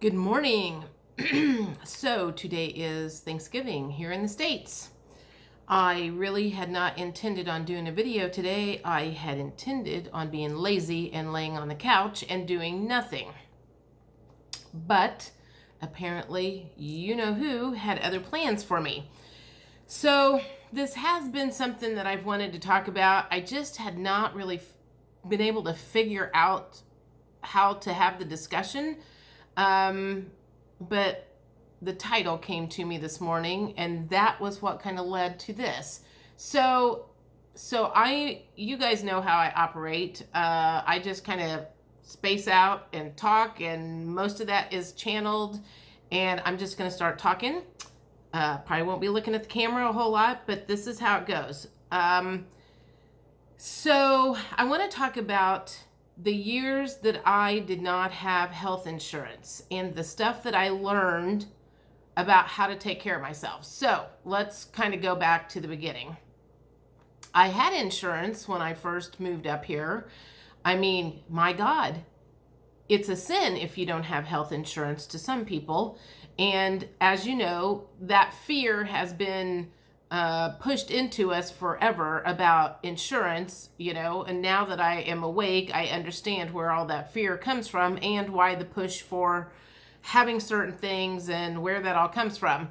Good morning. So today is Thanksgiving here in the States. I really had not intended on doing a video today. I had intended on being lazy and laying on the couch and doing nothing. But apparently, you know who had other plans for me. So this has been something that I've wanted to talk about. I just had not really been able to figure out how to have the discussion. But the title came to me this morning, and that was what kind of led to this. So you guys know how I operate. I just kind of space out and talk, and most of that is channeled. And I'm just going to start talking. Probably won't be looking at the camera a whole lot, but this is how it goes. So I want to talk about the years that I did not have health insurance and the stuff that I learned about how to take care of myself. So let's kind of go back to the beginning. I had insurance when I first moved up here. I mean, my God, it's a sin if you don't have health insurance to some people. And as you know, that fear has been pushed into us forever about insurance, and now that I am awake, I understand where all that fear comes from and why the push for having certain things and where that all comes from.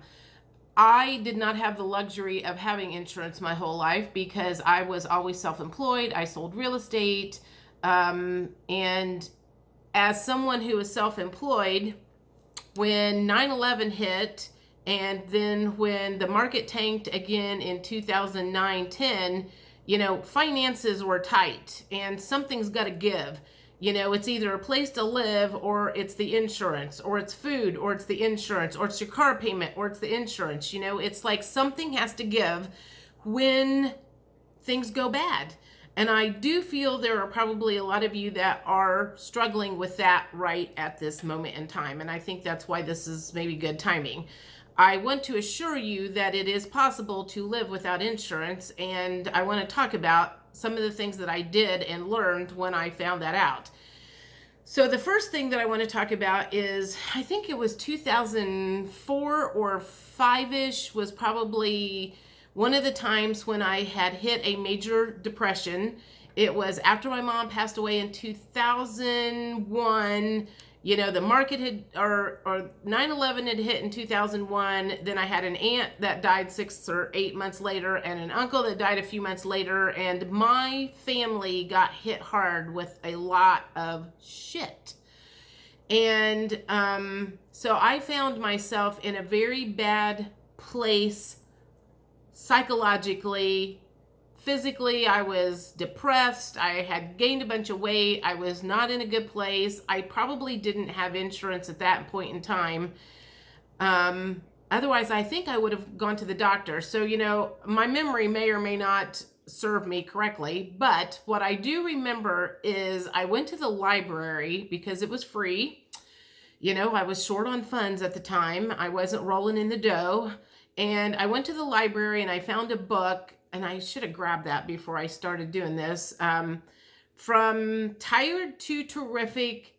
I did not have the luxury of having insurance my whole life because I was always self-employed. I sold real estate. And as someone who is self-employed, when 9/11 hit, and then when the market tanked again in 2009-10, finances were tight and something's got to give. It's either a place to live or it's the insurance, or it's food or it's the insurance, or it's your car payment or it's the insurance. It's like something has to give when things go bad. And I do feel there are probably a lot of you that are struggling with that right at this moment in time. And I think that's why this is maybe good timing. I want to assure you that it is possible to live without insurance, and I want to talk about some of the things that I did and learned when I found that out. So the first thing that I want to talk about is, I think it was 2004 or 5-ish was probably one of the times when I had hit a major depression. It was after my mom passed away in 2001. The market had, or 9/11 had hit in 2001. Then I had an aunt that died 6 or 8 months later, and an uncle that died a few months later. And my family got hit hard with a lot of shit. And so I found myself in a very bad place psychologically. Physically, I was depressed. I had gained a bunch of weight. I was not in a good place. I probably didn't have insurance at that point in time. Otherwise, I think I would have gone to the doctor. So, my memory may or may not serve me correctly. But what I do remember is I went to the library because it was free. I was short on funds at the time. I wasn't rolling in the dough. And I went to the library and I found a book. And I should have grabbed that before I started doing this. From Tired to Terrific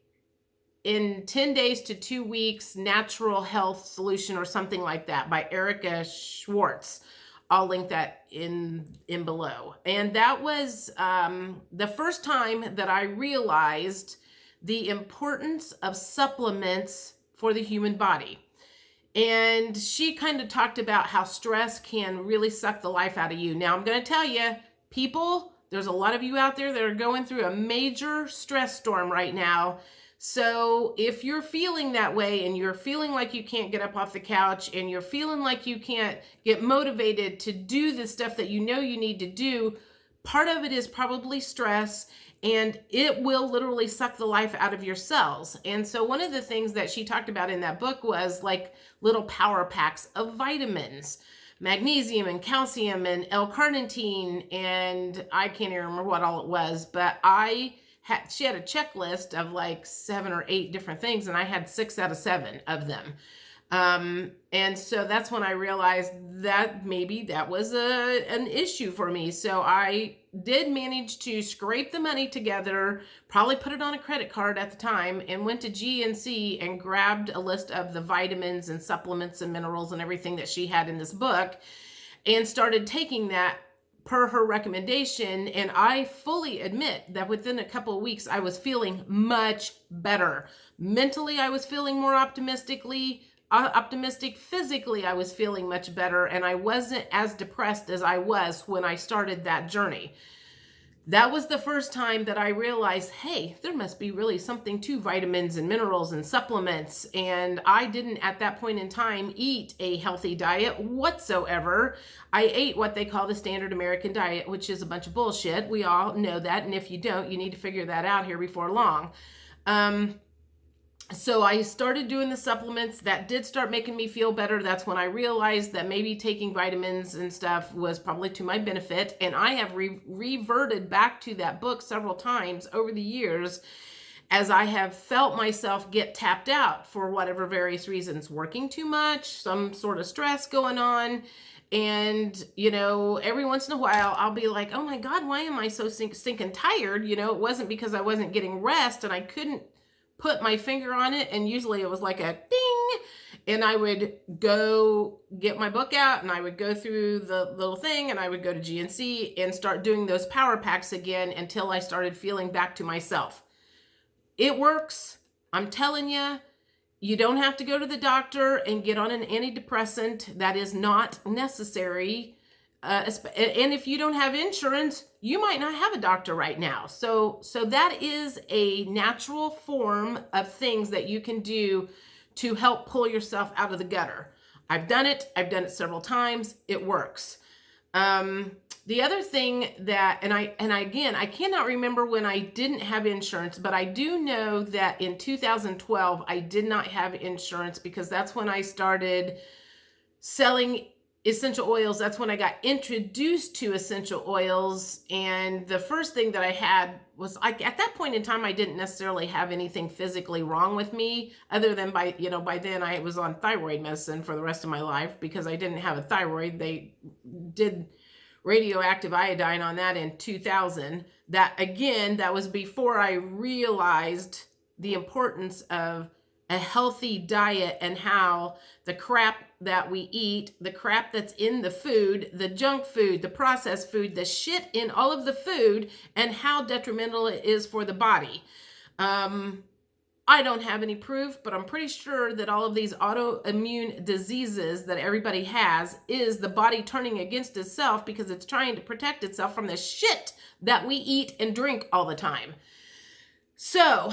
in 10 Days to 2 Weeks, Natural Health Solution, or something like that, by Erica Schwartz. I'll link that in below. And that was the first time that I realized the importance of supplements for the human body. And she kind of talked about how stress can really suck the life out of you. Now, I'm going to tell you, people, there's a lot of you out there that are going through a major stress storm right now. So if you're feeling that way, and you're feeling like you can't get up off the couch, and you're feeling like you can't get motivated to do the stuff that you know you need to do, part of it is probably stress. And it will literally suck the life out of your cells. And so one of the things that she talked about in that book was like little power packs of vitamins, magnesium and calcium and L-carnitine, and I can't even remember what all it was, but she had a checklist of like 7 or 8 different things, and I had 6 out of 7 of them. And so that's when I realized that maybe that was an issue for me. So I did manage to scrape the money together, probably put it on a credit card at the time, and went to GNC and grabbed a list of the vitamins and supplements and minerals and everything that she had in this book, and started taking that per her recommendation. And I fully admit that within a couple of weeks, I was feeling much better. Mentally, I was feeling more optimistic. Physically, I was feeling much better, and I wasn't as depressed as I was when I started that journey. That was the first time that I realized, hey, there must be really something to vitamins and minerals and supplements. And I didn't at that point in time eat a healthy diet whatsoever. I ate what they call the standard American diet, which is a bunch of bullshit. We all know that. And if you don't, you need to figure that out here before long. So I started doing the supplements. That did start making me feel better. That's when I realized that maybe taking vitamins and stuff was probably to my benefit. And I have reverted back to that book several times over the years as I have felt myself get tapped out for whatever various reasons, working too much, some sort of stress going on. And, every once in a while, I'll be like, oh my God, why am I so stinking tired? It wasn't because I wasn't getting rest and I couldn't put my finger on it, and usually it was like a ding, and I would go get my book out and I would go through the little thing and I would go to GNC and start doing those power packs again until I started feeling back to myself. It works. I'm telling you, you don't have to go to the doctor and get on an antidepressant. That is not necessary. And if you don't have insurance, you might not have a doctor right now. So that is a natural form of things that you can do to help pull yourself out of the gutter. I've done it several times. It works. The other thing that, and I cannot remember when I didn't have insurance, but I do know that in 2012, I did not have insurance because that's when I started selling essential oils. That's when I got introduced to essential oils. And the first thing that I had was, at that point in time, I didn't necessarily have anything physically wrong with me, other than by then I was on thyroid medicine for the rest of my life because I didn't have a thyroid. They did radioactive iodine on that in 2000. That was before I realized the importance of a healthy diet and how the crap that we eat, the crap that's in the food, the junk food, the processed food, the shit in all of the food, and how detrimental it is for the body. I don't have any proof, but I'm pretty sure that all of these autoimmune diseases that everybody has is the body turning against itself because it's trying to protect itself from the shit that we eat and drink all the time. So,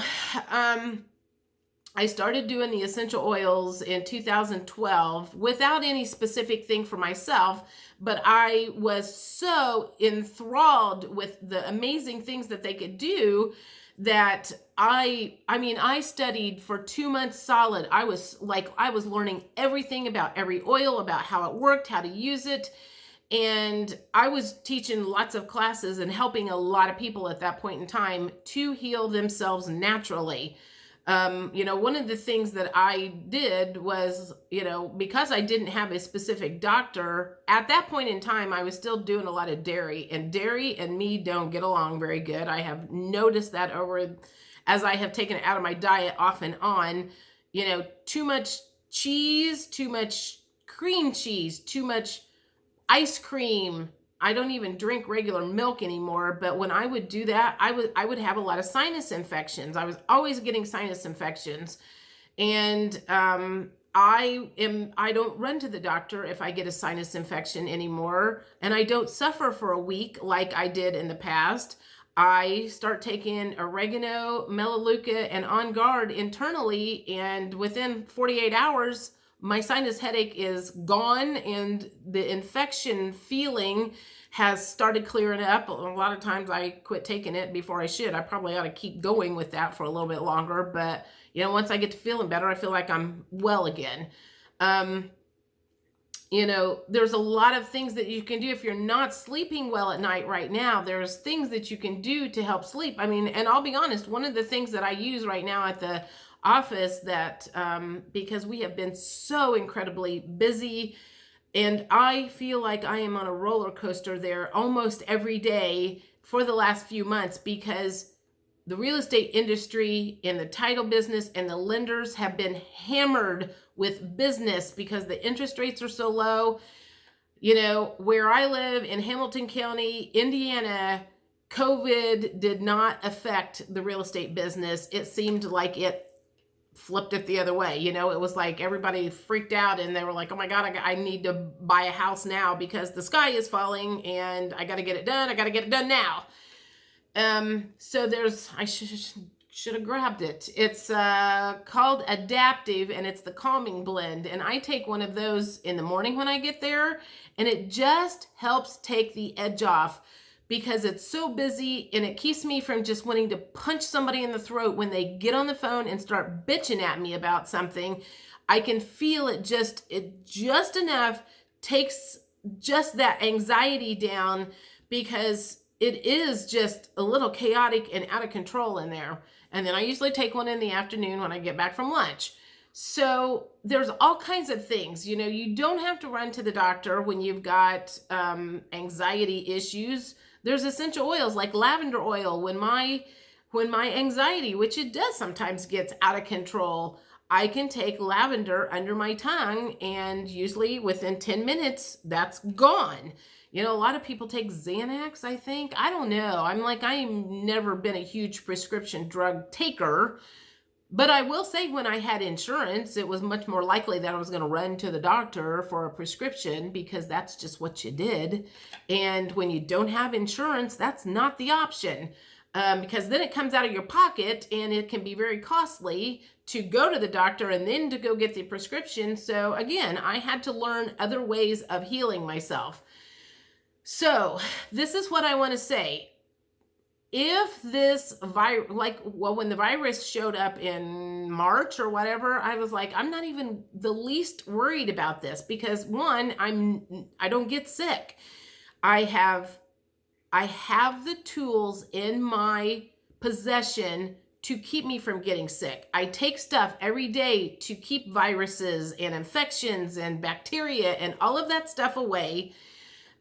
I started doing the essential oils in 2012 without any specific thing for myself, but I was so enthralled with the amazing things that they could do that I studied for 2 months solid. I was learning everything about every oil, about how it worked, how to use it. And I was teaching lots of classes and helping a lot of people at that point in time to heal themselves naturally. One of the things that I did was, because I didn't have a specific doctor, at that point in time, I was still doing a lot of dairy, and dairy and me don't get along very good. I have noticed that as I have taken it out of my diet off and on, too much cheese, too much cream cheese, too much ice cream. I don't even drink regular milk anymore, but when I would do that, I would have a lot of sinus infections. I was always getting sinus infections. And I don't run to the doctor if I get a sinus infection anymore, and I don't suffer for a week like I did in the past. I start taking oregano, melaleuca, and On Guard internally, and within 48 hours, my sinus headache is gone and the infection feeling has started clearing up. A lot of times I quit taking it before I should. I probably ought to keep going with that for a little bit longer. But, once I get to feeling better, I feel like I'm well again. There's a lot of things that you can do if you're not sleeping well at night right now. There's things that you can do to help sleep. And I'll be honest, one of the things that I use right now at the office that because we have been so incredibly busy, and I feel like I am on a roller coaster there almost every day, for the last few months because the real estate industry and the title business and the lenders have been hammered with business because the interest rates are so low. You know, where I live in Hamilton County, Indiana, COVID did not affect the real estate business. It seemed like it flipped it the other way. You know, it was like everybody freaked out and they were like, oh my God, I need to buy a house now because the sky is falling and I got to get it done. I got to get it done now. So I should have grabbed it. It's called Adaptive, and it's the calming blend. And I take one of those in the morning when I get there, and it just helps take the edge off because it's so busy, and it keeps me from just wanting to punch somebody in the throat when they get on the phone and start bitching at me about something. I can feel it just enough takes just that anxiety down because it is just a little chaotic and out of control in there. And then I usually take one in the afternoon when I get back from lunch. So there's all kinds of things. You know, you don't have to run to the doctor when you've got anxiety issues. There's essential oils like lavender oil. When my anxiety, which it does sometimes, gets out of control, I can take lavender under my tongue, and usually within 10 minutes, that's gone. You know, a lot of people take Xanax, I think. I don't know. I've never been a huge prescription drug taker. But I will say when I had insurance, it was much more likely that I was going to run to the doctor for a prescription because that's just what you did. And when you don't have insurance, that's not the option. Because then it comes out of your pocket and it can be very costly to go to the doctor and then to go get the prescription. So again, I had to learn other ways of healing myself. So this is what I want to say. If this virus, when the virus showed up in March or whatever, I was like, I'm not even the least worried about this because one, I don't get sick. I have the tools in my possession to keep me from getting sick. I take stuff every day to keep viruses and infections and bacteria and all of that stuff away.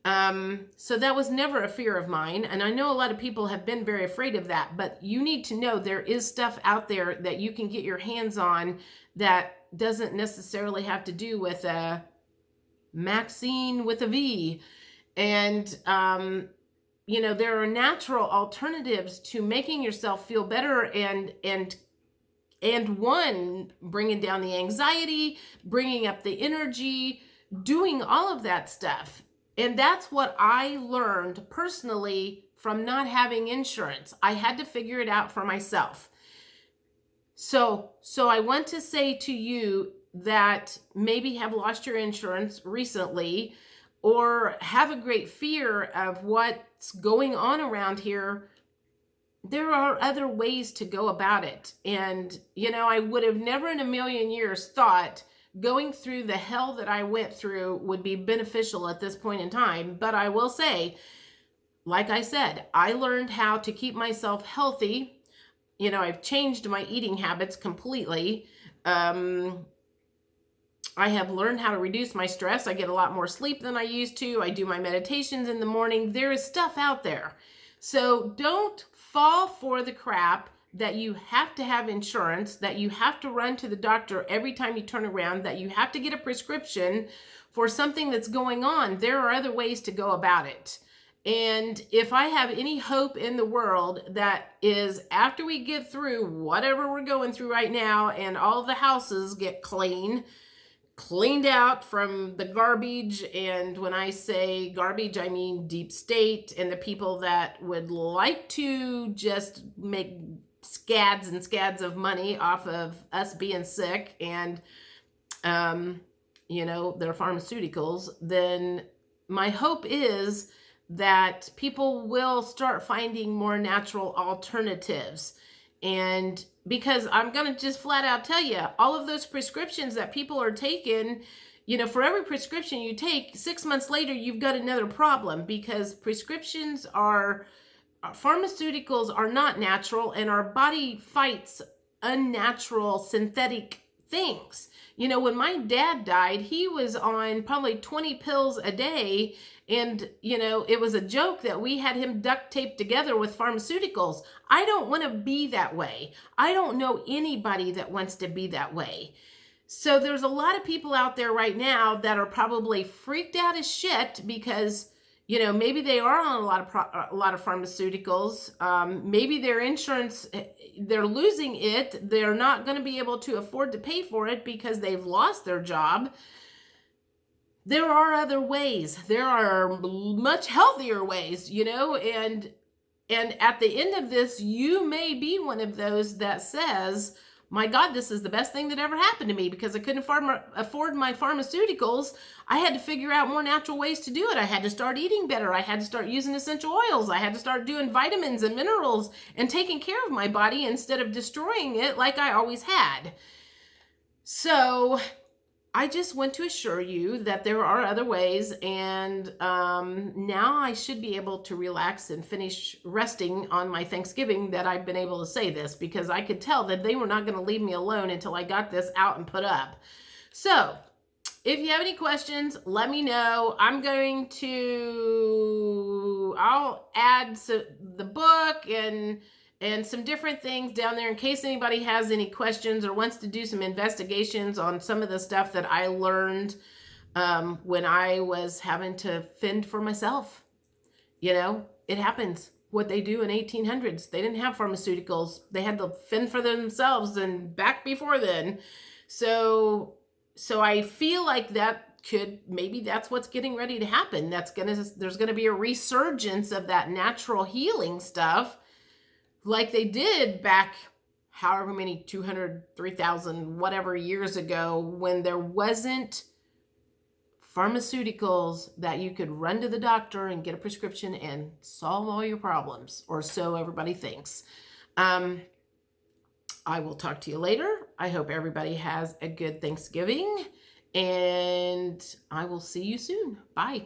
So that was never a fear of mine. And I know a lot of people have been very afraid of that, but you need to know there is stuff out there that you can get your hands on that doesn't necessarily have to do with a Maxine with a V. And, you know, there are natural alternatives to making yourself feel better and one, bringing down the anxiety, bringing up the energy, doing all of that stuff. And that's what I learned personally from not having insurance. I had to figure it out for myself. So I want to say to you that maybe have lost your insurance recently or have a great fear of what's going on around here. There are other ways to go about it. And, you know, I would have never in a million years thought going through the hell that I went through would be beneficial at this point in time. But I will say, like I said, I learned how to keep myself healthy. You know, I've changed my eating habits completely. I have learned how to reduce my stress. I get a lot more sleep than I used to. I do my meditations in the morning. There is stuff out there. So don't fall for the crap that you have to have insurance, that you have to run to the doctor every time you turn around, that you have to get a prescription for something that's going on. There are other ways to go about it. And if I have any hope in the world, that is after we get through whatever we're going through right now and all the houses get cleaned out from the garbage. And when I say garbage, I mean deep state and the people that would like to just make scads and scads of money off of us being sick and, you know, their pharmaceuticals, then my hope is that people will start finding more natural alternatives. And because I'm going to just flat out tell you, all of those prescriptions that people are taking, you know, for every prescription you take, 6 months later, you've got another problem because pharmaceuticals are not natural, and our body fights unnatural synthetic things. You know, when my dad died, he was on probably 20 pills a day. And, you know, it was a joke that we had him duct taped together with pharmaceuticals. I don't want to be that way. I don't know anybody that wants to be that way. So there's a lot of people out there right now that are probably freaked out as shit because, you know, maybe they are on a lot of pharmaceuticals. Maybe their insurance, they're losing it. They're not going to be able to afford to pay for it because they've lost their job. There are other ways. There are much healthier ways, you know, and at the end of this, you may be one of those that says, my God, this is the best thing that ever happened to me because I couldn't afford my pharmaceuticals. I had to figure out more natural ways to do it. I had to start eating better. I had to start using essential oils. I had to start doing vitamins and minerals and taking care of my body instead of destroying it like I always had. So I just want to assure you that there are other ways, and now I should be able to relax and finish resting on my Thanksgiving that I've been able to say this, because I could tell that they were not going to leave me alone until I got this out and put up. So if you have any questions, let me know. I'll add the book and some different things down there in case anybody has any questions or wants to do some investigations on some of the stuff that I learned when I was having to fend for myself. You know, it happens. What they do in 1800s, they didn't have pharmaceuticals. They had to fend for themselves, and back before then. So I feel like maybe that's what's getting ready to happen. There's gonna be a resurgence of that natural healing stuff, like they did back however many 200, 3,000, whatever years ago, when there wasn't pharmaceuticals that you could run to the doctor and get a prescription and solve all your problems, or so everybody thinks. I will talk to you later. I hope everybody has a good Thanksgiving, and I will see you soon. Bye.